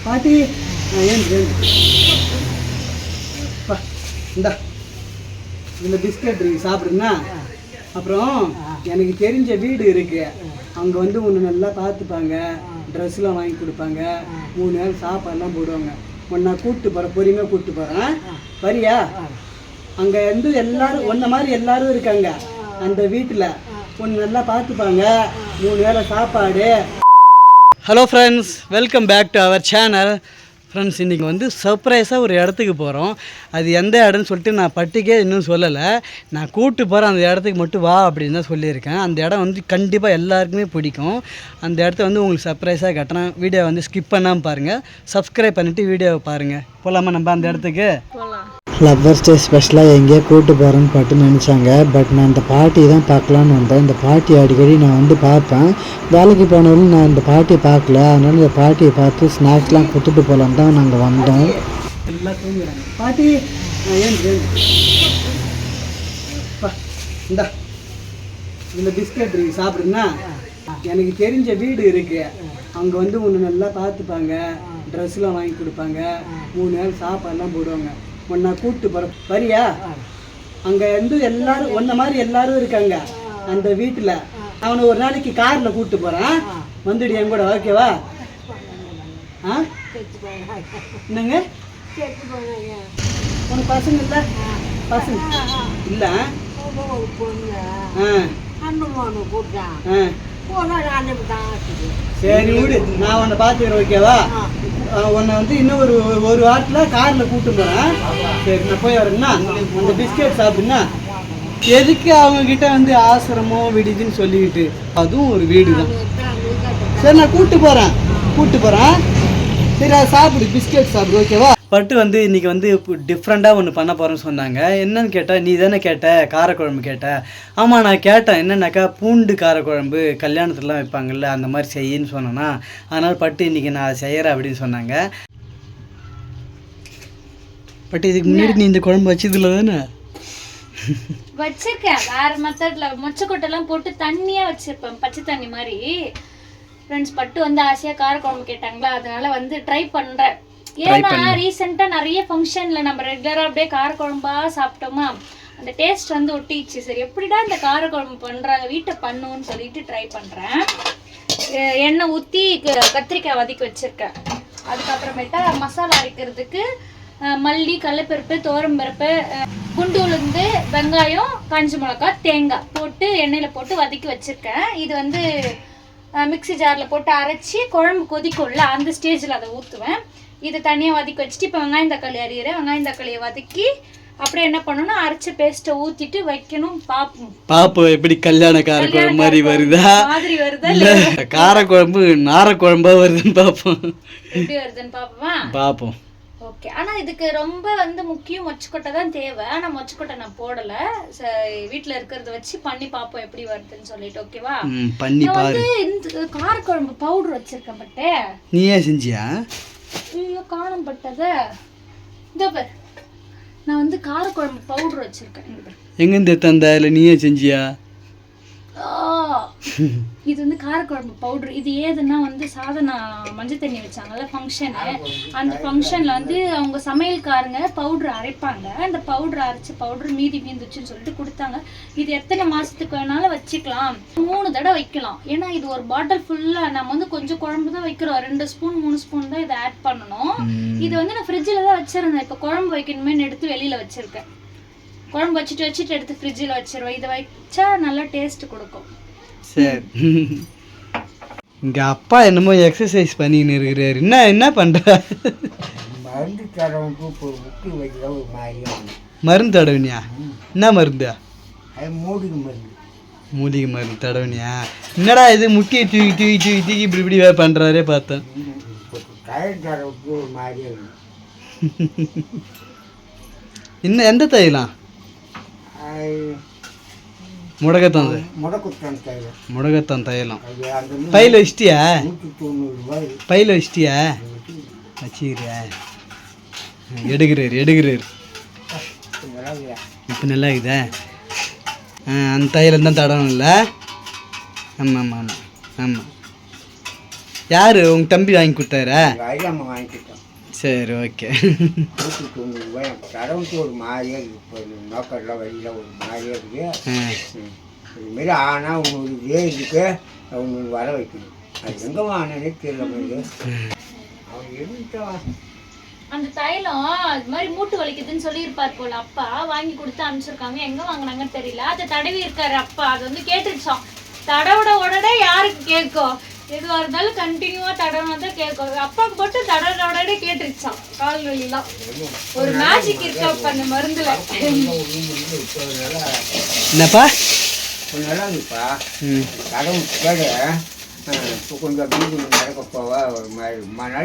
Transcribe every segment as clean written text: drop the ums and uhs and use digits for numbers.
பாட்டி ஏன் இந்தா இதில் பிஸ்கட் இருக்கு சாப்பிடுங்க. அப்புறம் எனக்கு தெரிஞ்ச வீடு இருக்கு, அங்கே வந்து ஒன்று நல்லா பார்த்துப்பாங்க, ட்ரெஸ்லாம் வாங்கி கொடுப்பாங்க, 3 நேரம் சாப்பாடுலாம் போடுவாங்க. ஒன்றா கூப்பிட்டு போகிறேன், பொறுமையாக கூப்பிட்டு போகிறேன், வரியா? அங்கே வந்து எல்லாரும் ஒன்றை மாதிரி எல்லாரும் இருக்காங்க அந்த வீட்டில், ஒன்று நல்லா பார்த்துப்பாங்க, 3 வேளை சாப்பாடு. Hello friends, welcome back to our channel. Friends, இன்றைக்கி வந்து சர்ப்ரைஸாக ஒரு இடத்துக்கு போகிறோம். அது எந்த இடம்னு சொல்லிட்டு நான் பட்டிக்கே இன்னும் சொல்லலை. நான் கூப்பிட்டு போகிறேன், அந்த இடத்துக்கு மட்டும் வா அப்படின்னு தான் சொல்லியிருக்கேன். அந்த இடம் வந்து கண்டிப்பாக எல்லாருக்குமே பிடிக்கும். அந்த இடத்த வந்து உங்களுக்கு சர்ப்ரைஸாக கட்டுறேன். வீடியோ வந்து ஸ்கிப் பண்ணாமல் பாருங்கள், சப்ஸ்கிரைப் பண்ணிவிட்டு வீடியோவை பாருங்கள். போகலாமா நம்ம அந்த இடத்துக்கு? லவ்வர்ஸ் டே ஸ்பெஷலாக எங்கேயோ கூப்பிட்டு போகிறேன்னு பாட்டு நினச்சாங்க. பட் நான் இந்த பாட்டி தான் பார்க்கலான்னு வந்தேன். இந்த பாட்டி அடிக்கடி நான் வந்து பார்ப்பேன். வேலைக்கு போனாலும் நான் இந்த பாட்டியை பார்க்கல, அதனால இந்த பாட்டியை பார்த்து ஸ்நாக்ஸ்லாம் கொடுத்துட்டு போகலான்னு தான் நாங்கள் வந்தோம். எல்லாம் தூங்குறாங்க. பாட்டி ஏன் இந்தா இதில் பிஸ்கட் இருக்கு சாப்பிடுங்க. எனக்கு தெரிஞ்ச வீடு இருக்கு, அங்கே வந்து ஒன்று நல்லா பார்த்துப்பாங்க, ட்ரெஸ்லாம் வாங்கி கொடுப்பாங்க, 3 நேரம் சாப்பாடுலாம் போடுவாங்க. ஒன்றா கூப்பிட்டு போகிறேன், வரியா? அங்கே வந்து எல்லாரும் ஒன்றை மாதிரி எல்லாரும் இருக்காங்க அந்த வீட்டில். அவனை ஒரு நாளைக்கு காரில் கூப்பிட்டு போகிறேன், வந்துடு என் கூட, ஓகேவா? ஆ என்னங்க உனக்கு பசங்க இல்லை? பசங்க இல்லை? சரி விடு, நான் உன்னை பார்த்துக்கிறேன், ஓகேவா? உன்னை வந்து இன்னும் ஒரு வாரத்தில் காரில் கூப்பிட்டு போகிறேன். சரி, நான் போய் வரேன்னா அந்த பிஸ்கெட் சாப்பிடுன்னா. எதுக்கு அவங்கக்கிட்ட வந்து ஆசிரமம் விடுதுன்னு சொல்லிக்கிட்டு, அதுவும் ஒரு வீடு தான். சரி, நான் கூப்பிட்டு போகிறேன். சரி, அதை சாப்பிடு, பிஸ்கெட் சாப்பிடு, ஓகேவா? பட்டு வந்து இன்றைக்கி வந்து டிஃப்ரெண்ட்டாக ஒன்று பண்ண போகிறேன்னு சொன்னாங்க. என்னன்னு கேட்டால், நீ தானே கேட்ட காரக்குழம்பு கேட்ட? ஆமாம், நான் கேட்டேன். என்னன்னாக்கா பூண்டு காரக்குழம்பு கல்யாணத்துலலாம் வைப்பாங்கள்ல, அந்த மாதிரி செய்யின்னு சொன்னேன்னா, அதனால் பட்டு இன்றைக்கி நான் செய்கிறேன் அப்படின்னு சொன்னாங்க. பட்டு இதுக்கு முன்னாடி நீ இந்த குழம்பு வச்சதில்ல தானே? வச்சிருக்கேன், வேற மெத்தட்ல மொச்சக்கொட்டெல்லாம் போட்டு தண்ணியாக வச்சுருப்பேன், பச்சை தண்ணி மாதிரி. ஃப்ரெண்ட்ஸ், பட்டு வந்து ஆசையாக காரக்குழம்பு கேட்டாங்களா, அதனால வந்து ட்ரை பண்ணுறேன். ஏன்னா ரீசெண்டாக நிறைய ஃபங்க்ஷனில் நம்ம ரெகுலராக அப்படியே காரக்குழம்பா சாப்பிட்டோமா, அந்த டேஸ்ட் வந்து ஒட்டிச்சு. சரி, எப்படிடா இந்த காரக்குழம்பு பண்ணுறாங்க, வீட்டை பண்ணுன்னு சொல்லிட்டு ட்ரை பண்ணுறேன். எண்ணெய் ஊற்றி கத்திரிக்காய் வதக்கி வச்சுருக்கேன். அதுக்கப்புறமேட்டா மசாலா அரைக்கிறதுக்கு மல்லி, கடலைப்பருப்பு, துவரம்பருப்பு, குண்டு உளுந்து, வெங்காயம், காஞ்ச மிளகா, தேங்காய் போட்டு எண்ணெயில் போட்டு வதக்கி வச்சுருக்கேன். இது வந்து மிக்ஸி ஜாரில் போட்டு அரைச்சி குழம்பு கொதிக்கும்ல, அந்த ஸ்டேஜில் அதை ஊற்றுவேன். இதை தனியாக வதக்கி வச்சுட்டு இப்போ வெங்காயம் தக்காளி அறியிறேன். வெங்காயம் தக்காளியை வதக்கி அப்புறம் என்ன பண்ணணும்னா அரைச்ச பேஸ்ட்டை ஊற்றிட்டு வைக்கணும். பாப்போம் எப்படி கல்யாண காரக்குழம்பு மாதிரி வருதா, காரக்குழம்பு நாரக்குழம்பா வருதுன்னு பார்ப்போம். எப்படி வருதுன்னு பார்ப்போம். ஓகே, ஆனால் இதுக்கு ரொம்ப வந்து முக்கியம் மொச்சக்கொட்டை தான் தேவை. ஆனால் மொச்சக்கொட்டை நான் போடலை, வீட்டில் இருக்கிறத வச்சு பண்ணி பார்ப்போம் எப்படி வருதுன்னு சொல்லிட்டு. ஓகேவா? பண்ணி பாரு. இந்த காரக்குழம்பு பவுடர் வச்சிருக்கேன். பட்டே நீயே செஞ்சியா? ஐயோ, காணம் பட்டதை. இந்த பேர் நான் வந்து காரக்குழம்பு பவுடர் வச்சிருக்கேன். எங்கேருந்து தந்த? இல்லை நீயே செஞ்சியா? இது வந்து காரக்குழம்பு பவுடர். இது ஏதுன்னா வந்து சாதனா மஞ்சள் தண்ணி வச்சாங்கல்ல ஃபங்க்ஷனு, அந்த ஃபங்க்ஷனில் வந்து அவங்க சமையல்காரங்க பவுட்ரு அரைப்பாங்க. அந்த பவுட்ரு அரைச்ச பவுட்ரு மீந்துச்சுன்னு சொல்லிட்டு கொடுத்தாங்க. இது எத்தனை மாதத்துக்கு வேணாலும் வச்சுக்கலாம், 3 தடவை வைக்கலாம். ஏன்னா இது ஒரு பாட்டில் ஃபுல்லாக நம்ம வந்து கொஞ்சம் குழம்பு தான் வைக்கிறோம், 2 ஸ்பூன் 3 ஸ்பூன் தான் இதை ஆட் பண்ணணும். இது வந்து நான் ஃப்ரிட்ஜில் தான் வச்சிருந்தேன். இப்போ குழம்பு வைக்கணுமேனு எடுத்து வெளியில் வச்சுருக்கேன். குழம்பு வச்சுட்டு எடுத்து ஃப்ரிட்ஜில் வச்சிருவேன். இதை வச்சா நல்லா டேஸ்ட் கொடுக்கும். சரி, இங்கே அப்பா என்னமோ எக்ஸசைஸ் பண்ணின்னு இருக்கிறாரு. என்ன பண்ணுற? மருந்து தடவினியா? என்ன மருந்து? மூலிகை மருந்து தடவினியா? என்னடா இது முக்கிய தூக்கி இப்படி பண்ணுறாரே பார்த்தேன். இன்னும் எந்த தைலாம்? முடக்கத்தான் தைலம். பையில் வச்சிட்டியா? வச்சுக்கிறியா? எடுக்கிறாரு. இப்போ நல்லா இருக்குதா? அந்த தைலம் தான் தடணும் இல்லை? ஆமாம். யாரு உங்க தம்பி வாங்கி கொடுத்தாரா? எங்கள் ஐயாம்மா வாங்கிக்கிட்டோம். சரி ஓகே. 190 ரூபாய். கடவுளுக்கு ஒரு மாதிரியாக இருக்குது. இப்போ நோக்கெல்லாம் வழியில் ஒரு மாதிரியாக இருக்குது. இதுமாரி ஆனால் உங்களுக்கு இதே இதுக்கு அவங்க வர வைக்கணும். அது எங்கே வாங்கினே தெரியல மாதிரி அவங்க எதுக்கிட்ட அந்த தைலம் அது மாதிரி மூட்டு வலிக்குதுன்னு சொல்லியிருப்பார் போல அப்பா, வாங்கி கொடுத்து அனுப்பிச்சிருக்காங்க. எங்க வாங்கினாங்கன்னு தெரியல. அதை தடவி இருக்காரு அப்பா. அது வந்து கேட்டுருச்சோம். தடவோட உடனே யாருக்கு கேட்கும்? எதுவாக இருந்தாலும் கண்டினியூவா தடவை தான் கேட்கும். அப்பாவுக்கு போட்டு தடவோட உடனே கேட்டுருச்சான் கால் வலிலாம். ஒரு மேஜிக் இருக்கா அப்ப அந்த மருந்துல. என்னப்பா நல்லா இருக்குப்பா. கடவுள் கேடு இப்போ கொஞ்சம் வீடு நடக்க போவ ஒரு மாதிரி மழை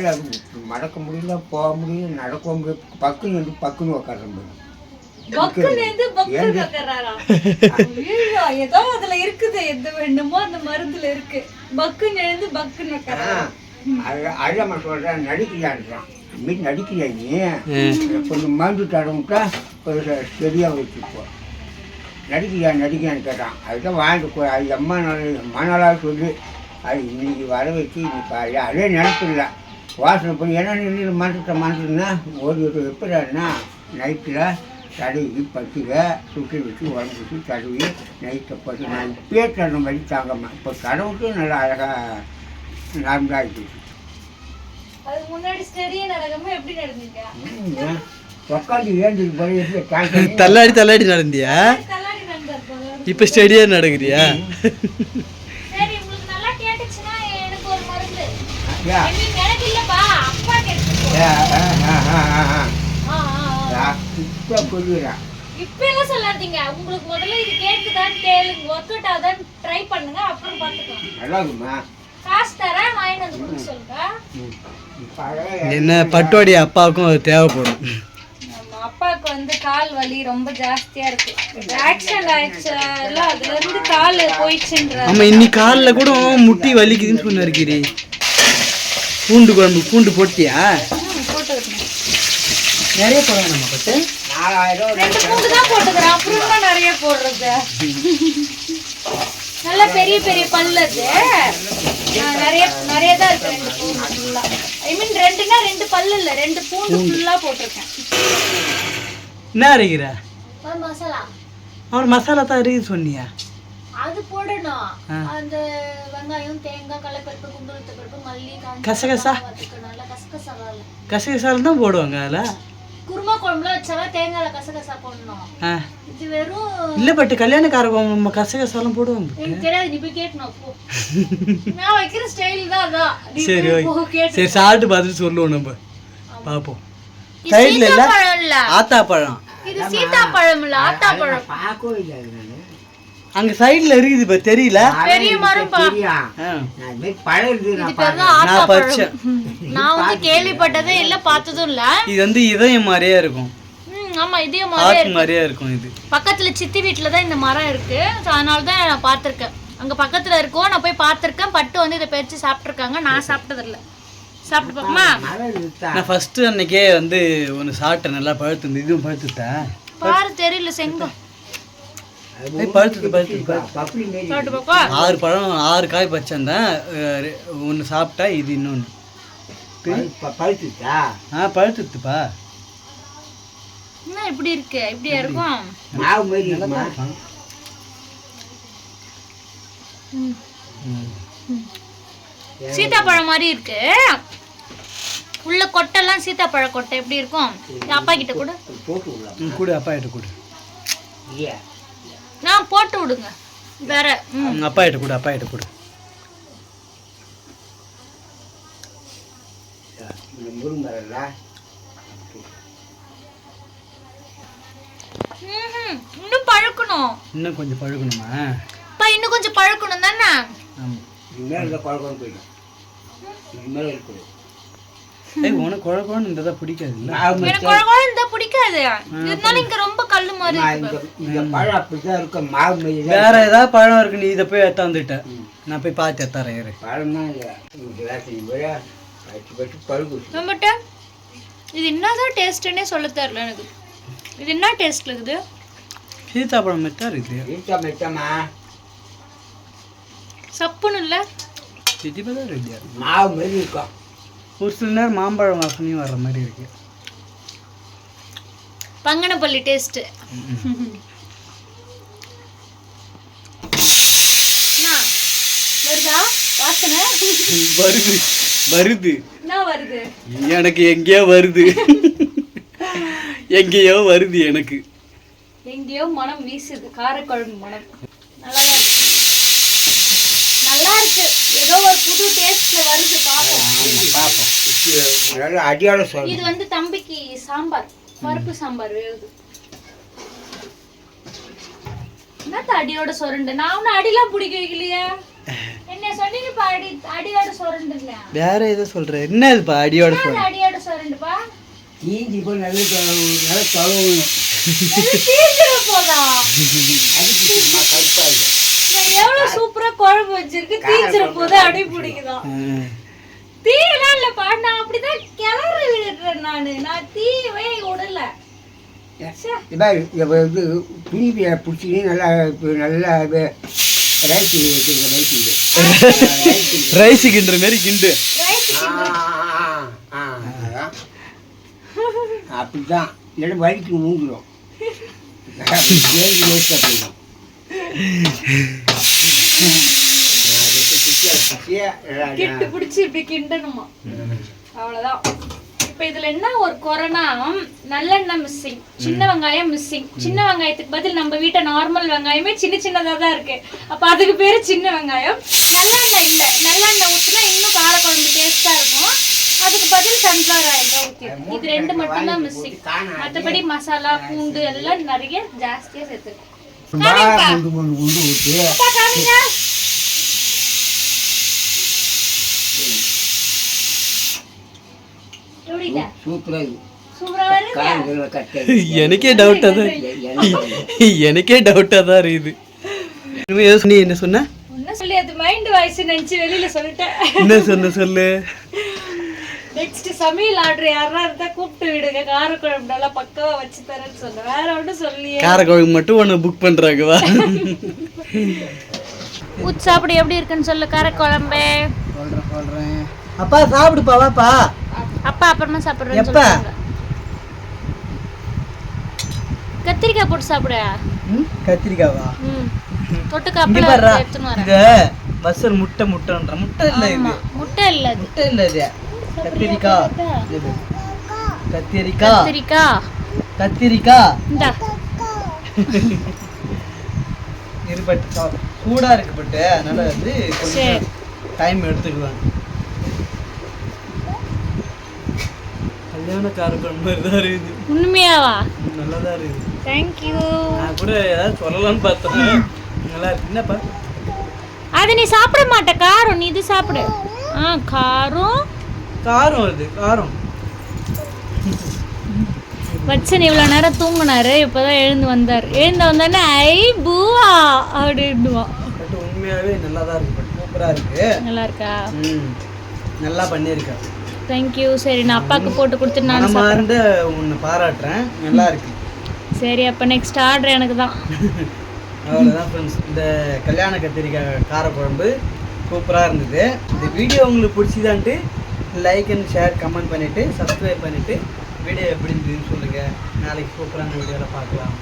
மடக்க முடியல, போக முடியல, நடக்க முடியல. பக்குன்னு உட்கார ஏதோ அதுல இருக்குது, எது வேணுமோ அந்த மருந்துல இருக்கு. பக்குன்னு எழுந்து பக்குன்னு அழமா சொல்றேன். நடிக்கிறான்றான். மீன் நடிக்கிறியா நீ? கொஞ்சம் மருந்து தடவிட்டா கொஞ்சம் செடியாக வச்சுப்போம். நடிக்கிறான்னு கேட்டான். அதுதான் வாங்கிட்டு அது அம்மா நாளாக சொல்லி அது இன்னைக்கு வர வச்சு இன்னைக்கு அதே நினைப்பில்ல வாசனை பண்ணி. ஏன்னா நின்று மறந்துட்டேன்னா ஒரு எப்படான்னா நைட்டில் தடவி பத்துக சுற்றி வச்சு உடம்பு வச்சு தடவி நைட்டை பத்து. நான் இப்பயே தடவை மாதிரி தாங்கம்மா. இப்போ தடவுக்கு நல்லா அழகாக நார்மலாக ஆகிடுச்சு. உட்காந்து ஏந்திருக்கு போய் எப்படி தள்ளாடி தள்ளாடி நடந்தியா? இப்போ ஸ்டெடியா நடக்குறியா? இப்ப எல்லாம் சொல்லாதீங்க. உங்களுக்கு முதல்ல இது கேக்குதான்னு கேளுங்க. ஒர்க் அவுட் ஆகுதான்னு ட்ரை பண்ணுங்க, அப்புறம் பாத்துக்கலாம். காசு தரேன், வாங்கி வந்து கொடுக்க சொல்லுங்க. என்ன பட்டோடி அப்பாவுக்கும் அது தேவைப்படும். நம்ம அப்பாவுக்கு வந்து கால் வலி ரொம்ப ஜாஸ்தியா இருக்கு. ஆக்சிடென்ட் ஆயிடுச்சுல, அதுல இருந்து கால் போயிடுச்சுன்ற. ஆமா, இன்னைக்கு காலில் கூட முட்டி வலிக்குதுன்னு சொன்னாரு. பூண்டு குழம்பு பூண்டு போட்டியா? போட்டுக்கிறேன். நிறைய போடுவாங்க நம்ம பட்டு. 4000 2 பூண்டு தான் போட்டுக்கிறேன். அப்புறம் தான் நிறைய போடுறது. நல்ல பெரிய பெரிய பல்லு அது. நிறைய தான் இருக்கு. 2 பூண்டு ஃபுல்லா. ஐ மீன் 2னா 2 பல்லு இல்ல, 2 பூண்டு ஃபுல்லா போட்டிருக்கேன். என்ன அரைக்கிற? மசாலா. அவன் மசாலா தான் அரைக்குது சொன்னியா? அது போடணும். அந்த வெங்காயம், தேங்காய், கடலைப்பருப்பு, குண்டுளுத்த பருப்பு, மல்லி, கசகசா. நல்ல கசகசால. கசகசால தான் போடுவாங்க அதில். குருமா குழம்புல வச்சாவா தேங்காயில கசகசா போடணும். இது வெறும் இல்ல பட் கல்யாணக்காரங்க கசகசாலாம் போடுவாங்க. எனக்கு தெரியாது, நீ போய் கேட்கணும். அப்போ நான் வைக்கிற ஸ்டைல் தான் அதான். சரி ஓகே, சரி சாப்பிட்டு பார்த்துட்டு சொல்லுவோம் நம்ம. பார்ப்போம். சைடுல இல்ல ஆத்தா பழம். இது சீதா பழம் இல்ல, ஆத்தா பழம். பார்க்கவே இல்லை. அங்க சைடுல இருக்குது இப்ப தெரியல. பெரிய மரம் பா. நான் பறிச்சேன். நான் வந்து கேள்விப்பட்டதே இல்ல, பார்த்ததும் இல்ல. இது வந்து இதயம் மாதிரியே இருக்கும். ஆமா, இதயம் மாதிரியே இருக்கும். இது பக்கத்துல சித்தி வீட்டுல தான் இந்த மரம் இருக்கு. அதனால தான் நான் பார்த்திருக்கேன். அங்க பக்கத்துல இருக்கும், நான் போய் பார்த்திருக்கேன். பட்டு வந்து இதை பறிச்சு சாப்பிட்டுருக்காங்க. நான் சாப்பிட்டது இல்ல. சாப்பிட்டு பாக்கமா? நான் ஃபர்ஸ்ட் அன்னைக்கே வந்து ஒன்னு சாப்பிட்டேன். நல்லா பழுத்து. இதுவும் பழுத்துட்டேன் பாரு, தெரியல செங்கம். பழுத்து 6 பழம் 6 காய் பறிச்சேன். ஒன்று சாப்பிட்டா இது இன்னொன்று பழுத்துட்டா. பழுத்துப்பா. என்ன இப்படி இருக்கு? இப்படியா இருக்கும்? மாவு மாதிரி இருக்குமா? சீதாப்பழம் மாதிரி இருக்கு. உள்ள கொட்டெல்லாம் சீதாப்பழ கொட்டை எப்படி இருக்கும்? அப்பா கிட்ட கூட கூட அப்பா கிட்ட கூட நான் போட்டு விடுங்க. வேற அப்பா கிட்ட கூட அப்பா கிட்ட கூட இன்னும் பழுக்கணும். இன்னும் கொஞ்சம் பழுக்கணுமா? இன்னும் கொஞ்சம் பழுக்கணும் தானே? உனக்கு குழந்தை இருந்தா பிடிக்காது. எனக்கு குழந்தை இருந்தா பிடிக்காது. இருந்தாலும் இங்க ரொம்ப கல்லு மாதிரி வேற ஏதாவது பழம் இருக்கு. நீ இதை போய் எடுத்தாந்துட்ட. நான் போய் பார்த்து எடுத்தாரேன். இது என்னதான் டேஸ்ட்னே சொல்ல தெரியல எனக்கு. இது என்ன டேஸ்ட்ல இருக்குது? சீதாப்பழம் மெத்தா இருக்குது. சப்புன்னு இல்ல? தித்திப்பாக தான் ரெடியாக மாவு மாரி இருக்கும். ஒரு சில நேரம் மாம்பழம் வாசனையும் வர்ற மாதிரி இருக்கு. பங்கனப்பள்ளி டேஸ்ட். வருதா வாசனை? வருது வருது. என்ன வருது? எனக்கு எங்கேயோ வருது. எங்கேயோ வருது எனக்கு. எங்கேயோ மனம் வீசுது, காரக்குழம்பு மனம். நல்லா இருக்கு, நல்லா இருக்கு. ஏதோ ஒரு புது டேஸ்ட் வருது. பார்ப்போம். நல்லா அடியோட சொல்லு. இது வந்து தம்பிக்கு சாம்பார், பருப்பு சாம்பார் வேவுது. என்னத்த அடியோட சொரண்டு? நான் ஒன்னும் அடிலாம் பிடிக்க வைக்கலையா? என்ன சொன்னீங்கப்பா? அடியோட சொரண்டுங்க. வேற ஏதோ சொல்ற. என்ன இதுப்பா அடியோட சொல்ற? அடியோட சொரண்டுப்பா. தீஞ்சி போய் நல்லா தொலைவு. தீஞ்சிட போதா? கருப்பாக எவ்வளவு சூப்பரா குழம்பு வச்சிருக்கு, தீஞ்சிட போது அடி பிடிக்குதான். தீயெல்லாம் இல்லப்பா, நான் அப்படிதான் கிளறி விடுறேன். நான் தீயவே விடல. இது துணி பிடிச்சி நல்லா நல்லா ரைஸ் கிண்டுற மாதிரி கிண்டு. அப்படிதான் இல்லை வலிக்கு மூங்கிடும். கிட்டு பிடிச்சி இப்படி கிண்டணுமா? அவ்வளவுதான். இப்ப இதுல என்ன ஒரு கொரோனா, நல்லெண்ணெய் மிஸ்ஸிங், சின்ன வெங்காயம் மிஸ்ஸிங். சின்ன வெங்காயத்துக்கு பதில் நம்ம வீட்டை நார்மல் வெங்காயமே சின்ன சின்னதா தான் இருக்கு. அப்ப அதுக்கு பேரு சின்ன வெங்காயம். நல்லெண்ணெய் இல்ல, நல்லெண்ணெய் ஊத்துனா இன்னும் காரக்குழம்பு டேஸ்டா இருக்கும். அதுக்கு பதில் சன்ஃபிளவர் ஆயில் தான் ஊத்தி. இது ரெண்டு மட்டும் தான் மிஸ்ஸிங். மற்றபடி மசாலா பூண்டு எல்லாம் நிறைய ஜாஸ்தியா சேர்த்துருக்கோம். எனக்கே டவுட்டா தான் இருக்குது. நீ என்ன சொன்ன? சொல்லி அது மைண்ட் வாய்ஸ் நினைச்சு வெளியில சொல்லிட்டேன். என்ன சொன்ன சொல்லு. நெக்ஸ்ட் சமையல் ஆர்டர் யாரா இருந்தா கூப்பிட்டு விடுங்க, காரக்குழம்பு நல்லா பக்கவா வச்சு தரேன்னு சொன்ன. வேற ஒன்றும் சொல்லியே. காரக்குழம்பு மட்டும் ஒன்று புக் பண்றாங்கவா? ஊத் சாப்பிடு, எப்படி இருக்குன்னு சொல்லு காரக்குழம்பு. சொல்றேன். அப்பா சாப்பிடுப்பா, வாப்பா. அப்பா அப்புறமா சாப்பிடுறேன்னு சொல்லுங்க. கத்திரிக்காய் போட்டு சாப்பிடு. கத்திரிக்காவா? தொட்டுக்க அப்பளம் எடுத்துன்னு வரேன். இது பஸ்ஸர் முட்டை முட்டைன்ற முட்டை இல்ல. இது முட்டை இல்ல, இது முட்டை இல்ல. இது கத்திரிக்காய். கத்திரிக்காய் கத்திரிக்காய் கத்திரிக்காய். இந்தா இருபட்டு சூடா இருக்கு பட்டு, அதனால வந்து கொஞ்சம் டைம் எடுத்துக்குவாங்க. கல்யாண காரக்குழம்பு மாதிரி தான் இருக்குது. உண்மையாவா? நல்லா தான் இருக்குது. தேங்க்யூ. நான் கூட ஏதாவது சொல்லலாம்னு பார்த்தேன். நல்லா இருக்கு. என்னப்பா அது நீ சாப்பிட மாட்ட, காரம். நீ இது சாப்பிடு. காரம் காரம் வருது. காரம் வச்சன் இவ்வளோ நேரம் தூங்கினாரு, இப்போதான் எழுந்து வந்தார். எழுந்து வந்தானே ஐ பூவா அப்படின்னுவான். பட் உண்மையாகவே நல்லா தான் இருக்கு. பட் சூப்பராக இருக்கு. நல்லா இருக்கா? நல்லா பண்ணியிருக்கா. தேங்க்யூ. சரி, நான் அப்பாவுக்கு போட்டு கொடுத்துட்டு நான் மனமார்ந்த உன்னை பாராட்டுறேன். நல்லா இருக்கு. சரி, அப்போ நெக்ஸ்ட் ஆர்டர் எனக்கு தான். அவ்வளோதான் ஃப்ரெண்ட்ஸ். இந்த கல்யாண கத்திரிக்காய் காரக்குழம்பு சூப்பராக இருந்தது. இந்த வீடியோ உங்களுக்கு பிடிச்சிதான்ட்டு லைக் அண்ட் ஷேர் கமெண்ட் பண்ணிவிட்டு சப்ஸ்கிரைப் பண்ணிவிட்டு வீடியோ எப்படி இருந்ததுன்னு சொல்லுங்கள். நாளைக்கு சூப்பரான வீடியோவில் பார்க்கலாம்.